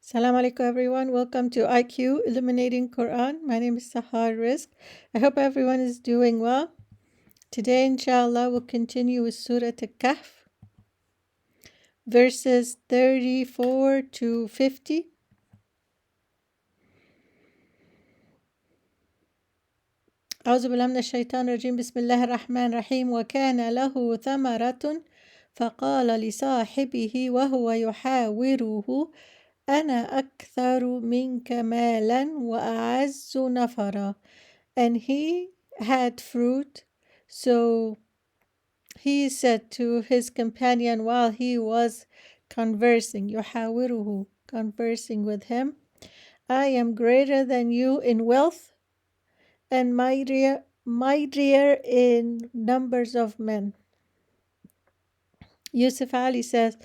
Assalamu alaikum everyone. Welcome to IQ Illuminating Quran. My name is Sahar Rizk. I hope everyone is doing well. Today, inshallah, we'll continue with Surah Al-Kahf, verses 34 to 50. أعوذ بالله من الشيطان الرجيم. بسم الله الرحمن الرحيم. وكان له ثمرة فقال لصاحبه وهو يحاوره أنا أكثر منك مالا وأعز نفرا. And he had fruit, so he said to his companion while he was conversing, يحاوره, conversing with him, I am greater than you in wealth and mightier in numbers of men. Yusuf Ali says,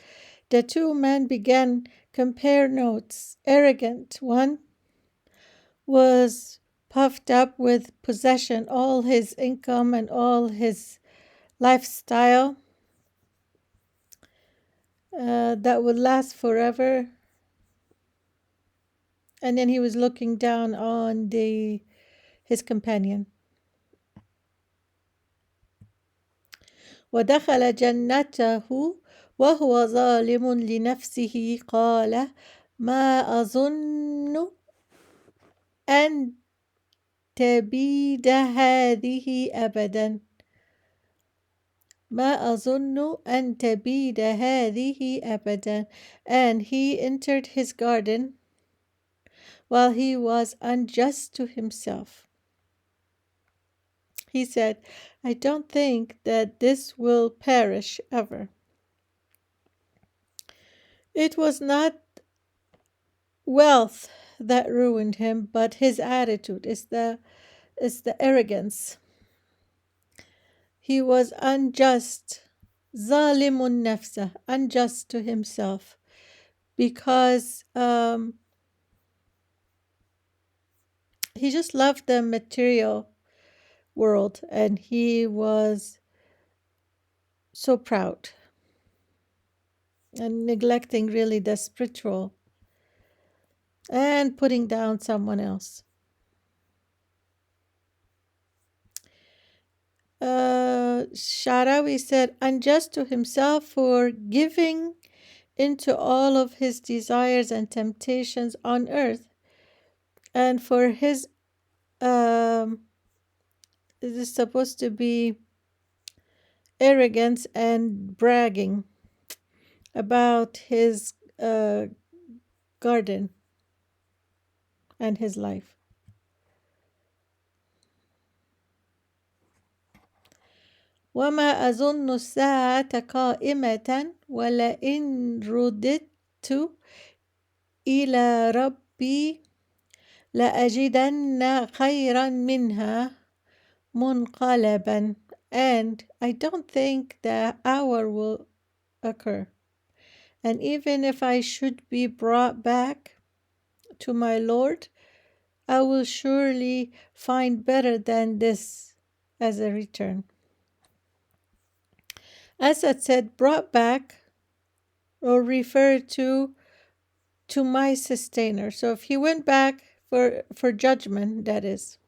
the two men began compare notes. Arrogant one was puffed up with possession, all his income and all his lifestyle that would last forever. And then he was looking down on his companion. ودخل جنته وهو ظالم لنفسه قال ما أظن أن تبيد هذه أبدا ما أظن أن تبيد هذه أبدا. And he entered his garden while he was unjust to himself. He said, I don't think that this will perish ever. It was not wealth that ruined him, but his attitude. It's the arrogance. He was unjust, zalimun nafsa, unjust to himself, because he just loved the material world and he was so proud and neglecting really the spiritual and putting down someone else. Sharawi said, unjust to himself for giving into all of his desires and temptations on earth, and for his it is supposed to be arrogance and bragging about his garden and his life. وما أظن الساعة قائمة ولئن رددت إلى ربي لأجدن خيرا منها منقلبا. And I don't think the hour will occur. And even if I should be brought back to my Lord, I will surely find better than this as a return. Asad said, brought back or referred to my sustainer. So if he went back for judgment, that is.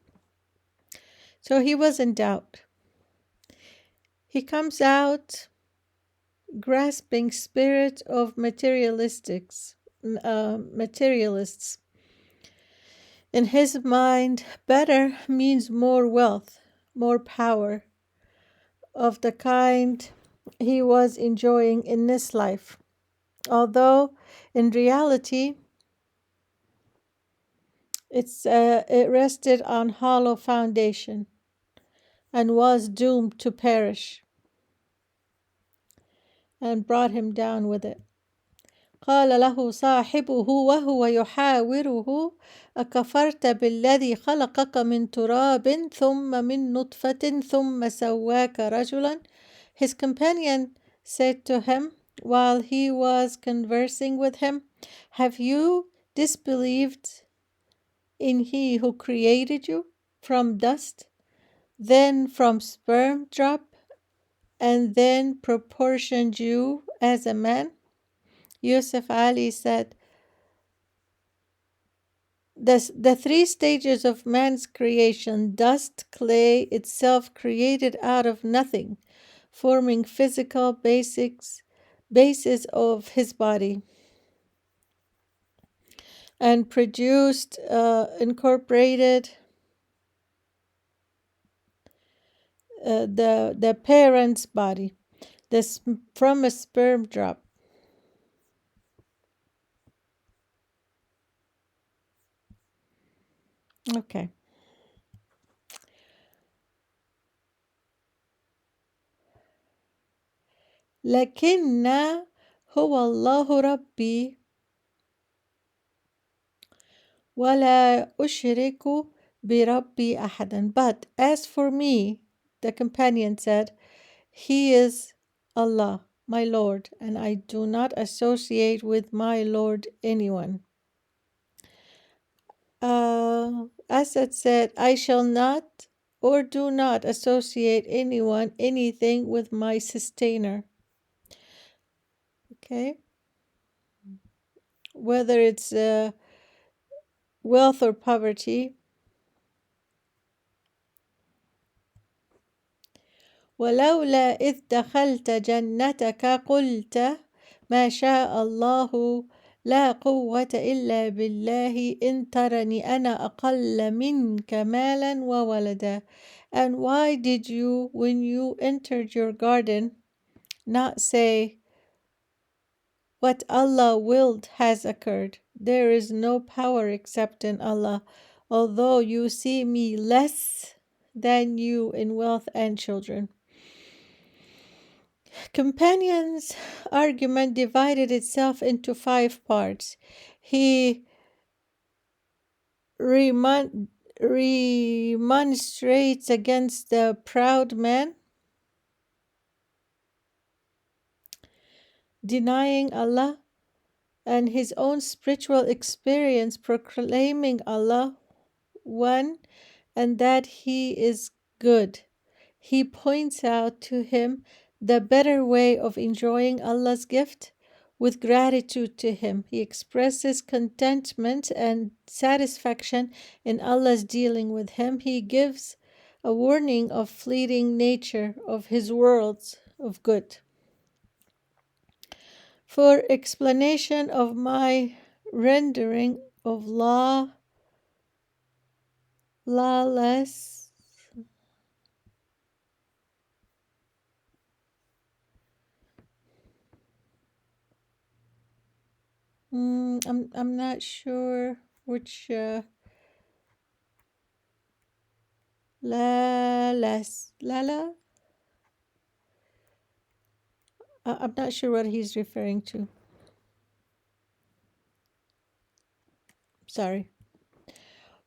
So he was in doubt. He comes out grasping spirit of materialists. In his mind, better means more wealth, more power of the kind he was enjoying in this life. Although in reality, it rested on hollow foundation and was doomed to perish, and brought him down with it. قال له صاحبه وهو يحاوره أكفرت بالذي خلقك من تراب ثم من نطفة ثم سواك رجلا. His companion said to him while he was conversing with him, have you disbelieved in he who created you from dust, then from sperm drop, and then proportioned you as a man? Yusuf Ali said, The three stages of man's creation: dust, clay, itself created out of nothing, forming physical basis of his body, and produced, incorporated the parent's body, from a sperm drop. Okay. لكن هو الله ربي ولا أشرك بربي أحدا. But as for me, the companion said, He is Allah, my Lord, and I do not associate with my Lord anyone. Asad said, I shall not or do not associate anyone, anything with my sustainer. Okay? Whether it's wealth or poverty. ولولا إذ دخلت جنتك قلت ما شاء الله لا قوة إلا بالله إن ترني أنا أقل منك مالا وولدا. And why did you, when you entered your garden, not say, what Allah willed has occurred? There is no power except in Allah, although you see me less than you in wealth and children. Companion's argument divided itself into 5 parts. He remonstrates against the proud man, denying Allah, and his own spiritual experience proclaiming Allah one and that He is good. He points out to him the better way of enjoying Allah's gift with gratitude to Him. He expresses contentment and satisfaction in Allah's dealing with him. He gives a warning of fleeting nature of His worlds of good. For explanation of my rendering of lawless, I'm not sure which lala. I'm not sure what he's referring to. Sorry.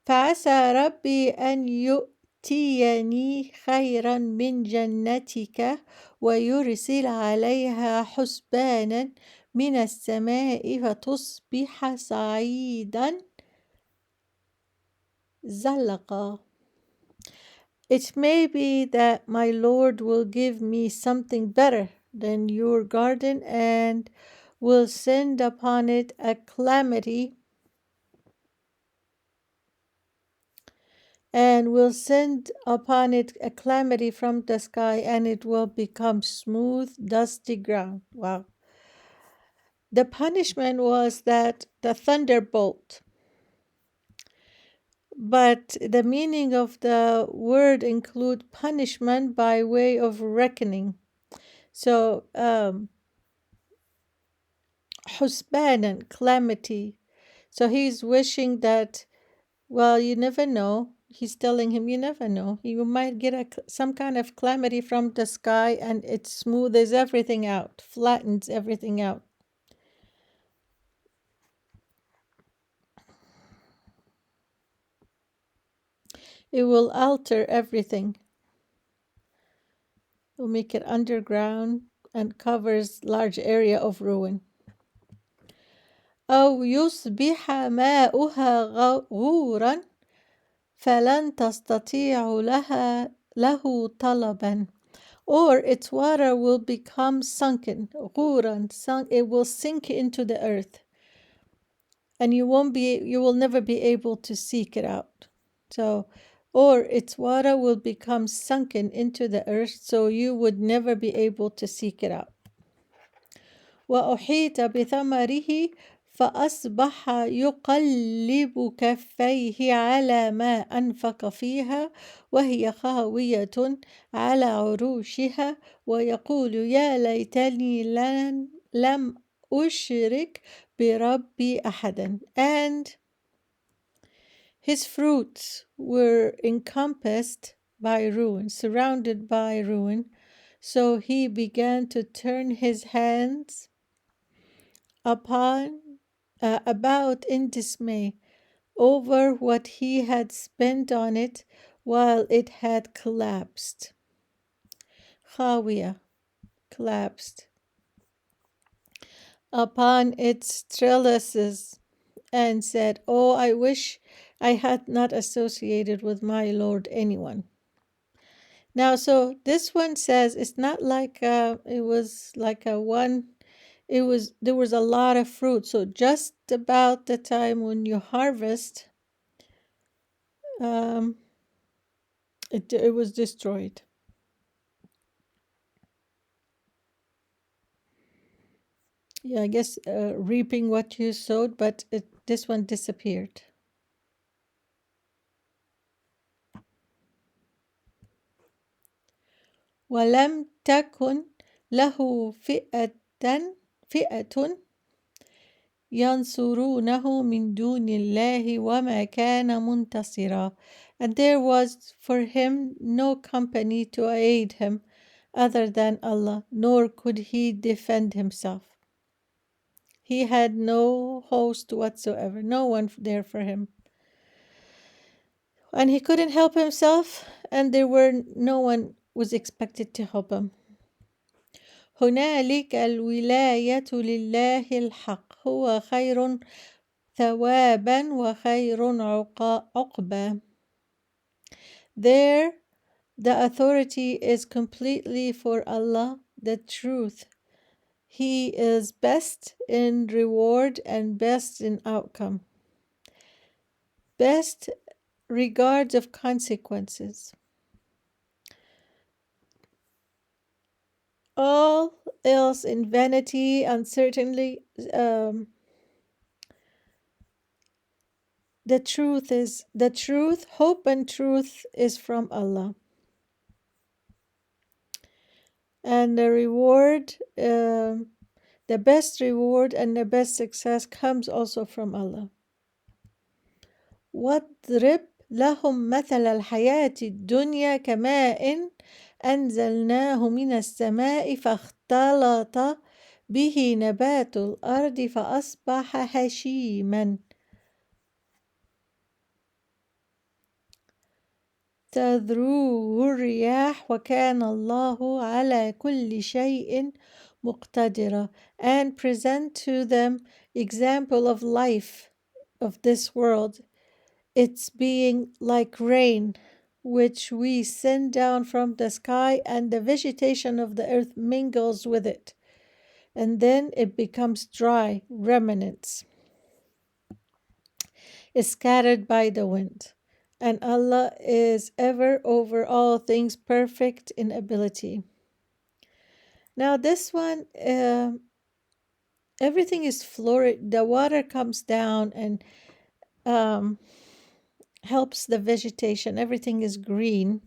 فعسى ربي أن يؤتيني خيرا من جنتك ويرسل عليها حسبانا من السماء فتصبح صعيدا زلقا. It may be that my Lord will give me something better than your garden and will send upon it a calamity from the sky, and it will become smooth, dusty ground. Wow. The punishment was that the thunderbolt. But the meaning of the word include punishment by way of reckoning. So, husbanan, calamity. So he's wishing that, well, you never know. He's telling him, you never know. You might get some kind of calamity from the sky and it smooths everything out, flattens everything out. It will alter everything. It will make it underground and covers large area of ruin. أو يصبح ماؤها غورا فلن تستطيع له طلبا. Or its water will become sunken, غورا, it will sink into the earth. and you will never be able to seek it out. So, or its water will become sunken into the earth, so you would never be able to seek it out. وأحيط بثمره فأصبح يقلب كفيه على ما أنفق فيها وهي خاوية على عروشها ويقول يا ليتني لم أشرك بربي أحدا. And his fruits were encompassed by ruin, surrounded by ruin, so he began to turn his hands about in dismay over what he had spent on it while it had collapsed. Khawiyah, collapsed upon its trellises, and said, "Oh, I wish I had not associated with my Lord anyone." Now, so this one says it's not like it was like a one. There was a lot of fruit. So just about the time when you harvest, it was destroyed. Yeah, I guess reaping what you sowed, but this one disappeared. ولم تكن له فئة ينصرونه من دون الله وما كان منتصرا. And there was for him no company to aid him other than Allah, nor could he defend himself. He had no host whatsoever, no one there for him. And he couldn't help himself, and no one was expected to help him. هنالك الولاية لله الحق هو خير ثوابا وخير عقبا. There the authority is completely for Allah, the truth. He is best in reward and best in outcome. Best regards of consequences. All else in vanity, uncertainty. The truth, hope and truth is from Allah. And the reward, the best reward and the best success comes also from Allah. واضرب لهم مثل الحياة الدنيا كماء أنزلناه من السماء فاختلط به نبات الأرض فأصبح هشيما تذروه الرياح وكان الله على كل شيء مقتدرا. And present to them example of life of this world, its being like rain which we send down from the sky, and the vegetation of the earth mingles with it, and then it becomes dry remnants is scattered by the wind. And Allah is ever over all things perfect in ability. Now this one, everything is florid. The water comes down and helps the vegetation. Everything is green.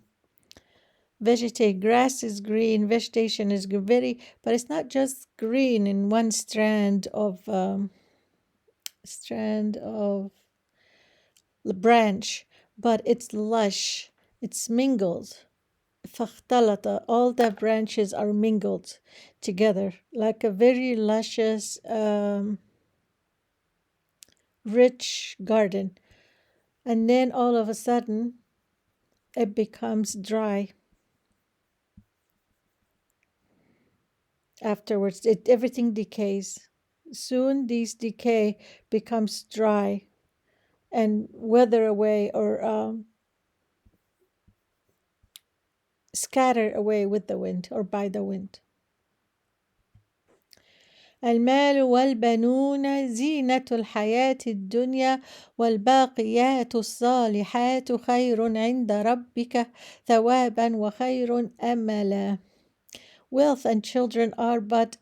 Grass is green, vegetation is but it's not just green in one strand of the branch, but it's lush, it's mingled. فاختلط, all the branches are mingled together like a very luscious, rich garden. And then all of a sudden, it becomes dry. Afterwards, everything decays. Soon, this decay becomes dry and wither away or scatter away with the wind or by the wind. المال والبنون زينة الحياة الدنيا والباقيات الصالحات خير عند ربك ثوابا وخير أملا. Wealth and children are but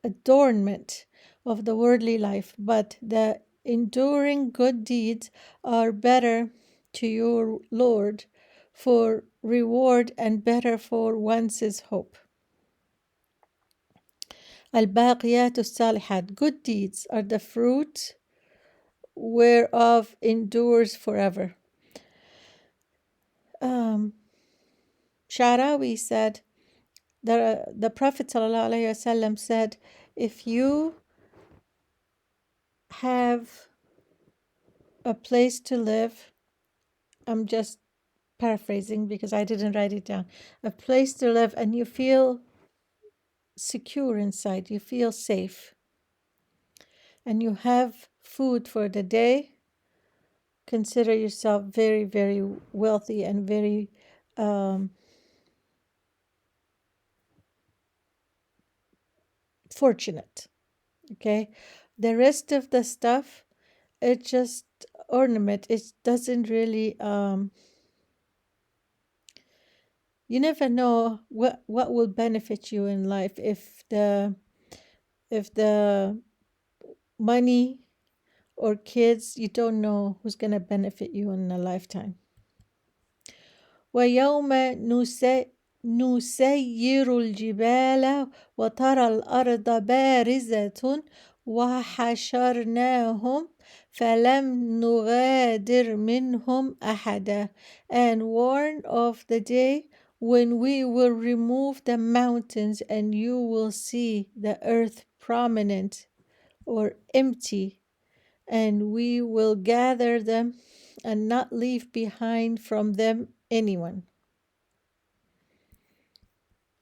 adornment of the worldly life, but the enduring good deeds are better to your Lord for reward and better for one's hope. Al-Baqiyat salihat, good deeds are the fruit whereof endures forever. Sha'rawi said, the Prophet ﷺ said, if you have a place to live, I'm just paraphrasing because I didn't write it down, a place to live and you feel secure inside, you feel safe, and you have food for the day, consider yourself very, very wealthy and very fortunate. Okay, the rest of the stuff, it just ornament. It doesn't really you never know what will benefit you in life. If the money or kids, you don't know who's going to benefit you in a lifetime. ويوم نسير الجبال وترى الأرض بارزة وحشرناهم فلم نغادر منهم أحدا, and warn of the day when we will remove the mountains and you will see the earth prominent or empty, and we will gather them and not leave behind from them anyone.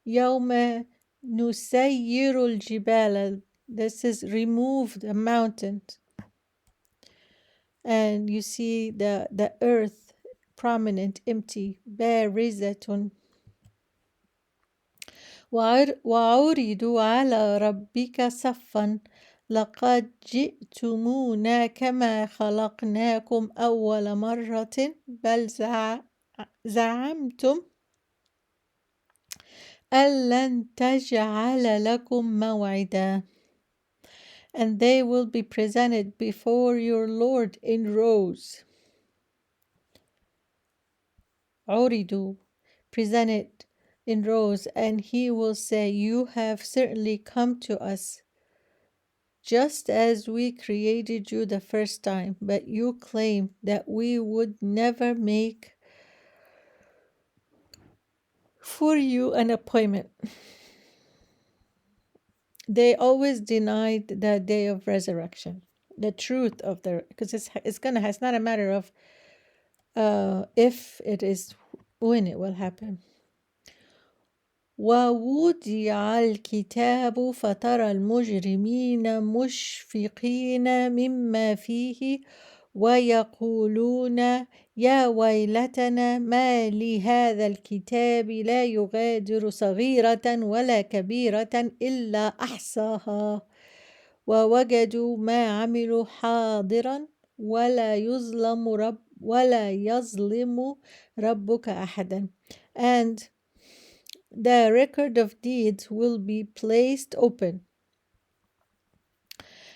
يوم نسير الجبال, this is remove the mountain, and you see the earth prominent, empty. بارزة وعرضوا على ربك صفا لقد جئتمونا كما خلقناكم أول مرة بل زعمتم أَلَّن تَجْعَلَ لَكُمْ مَوْعِدًا, and they will be presented before your Lord in rows. عُرِضوا, presented in rows, and he will say, you have certainly come to us just as we created you the first time, but you claim that we would never make for you an appointment. They always denied the day of resurrection, the truth of the, because it's not a matter of if, it is when it will happen. ووضع الكتاب فترى المجرمين مشفقين مما فيه ويقولون يا ويلتنا ما لهذا الكتاب لا يغادر صغيرة ولا كبيرة إلا أحصاها ووجدوا ما عملوا حاضرا ولا يظلم ربك أحدا. And the record of deeds will be placed open,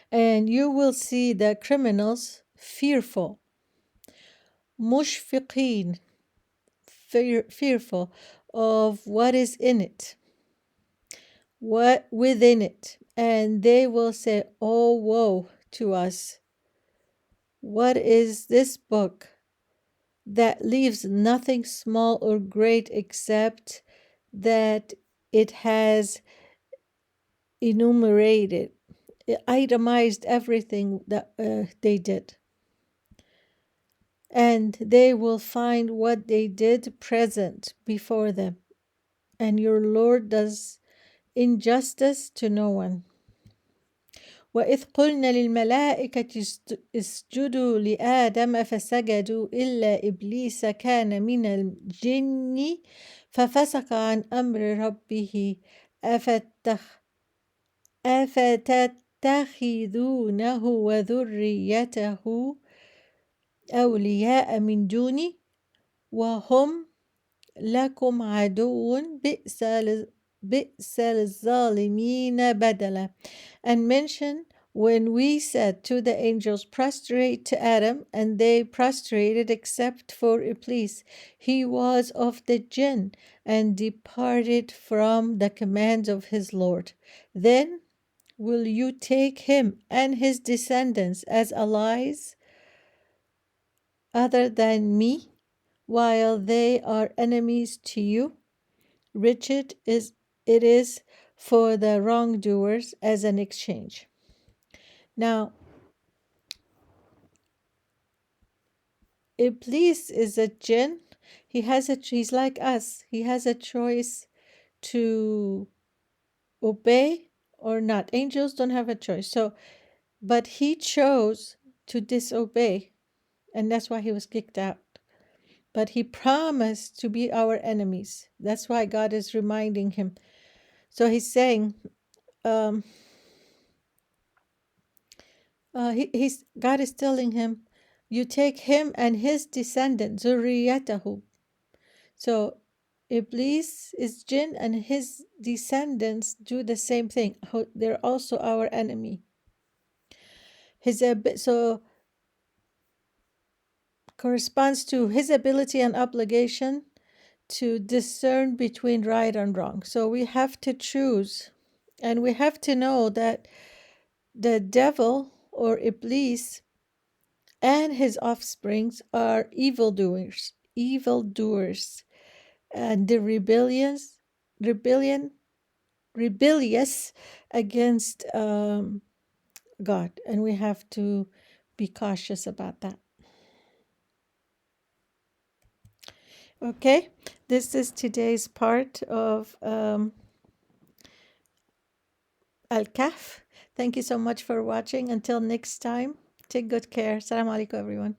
and you will see the criminals fearful. مشفقين, fearful of what is in it, what within it, and they will say, oh woe to us, what is this book that leaves nothing small or great except that it has enumerated, it itemized everything that they did, and they will find what they did present before them, and your Lord does injustice to no one. وإذ قلنا للملائكة اسجدوا لآدم فسجدوا إلا إبليس كان من الجن ففسق عن أمر ربه أفتتخذونه وذريته أولياء من دوني وهم لكم عدو بئس للظالمين بدلا. And mention when we said to the angels, prostrate to Adam, and they prostrated except for Iblis. He was of the jinn and departed from the commands of his Lord. Then will you take him and his descendants as allies other than me, while they are enemies to you? Wretched is it is for the wrongdoers as an exchange. Now, Iblis is a jinn. He's like us. He has a choice to obey or not. Angels don't have a choice. But he chose to disobey, and that's why he was kicked out. But he promised to be our enemies. That's why God is reminding him. So he's saying, um, God is telling him, you take him and his descendant, zurriyatahu. So Iblis is jinn and his descendants do the same thing. They're also our enemy. So corresponds to his ability and obligation to discern between right and wrong. So we have to choose, and we have to know that the devil or Iblis and his offsprings are evildoers, and the rebellion, rebellious against God, and we have to be cautious about that. Okay, this is today's part of Al-Kahf. Thank you so much for watching. Until next time, take good care. Assalamu alaikum, everyone.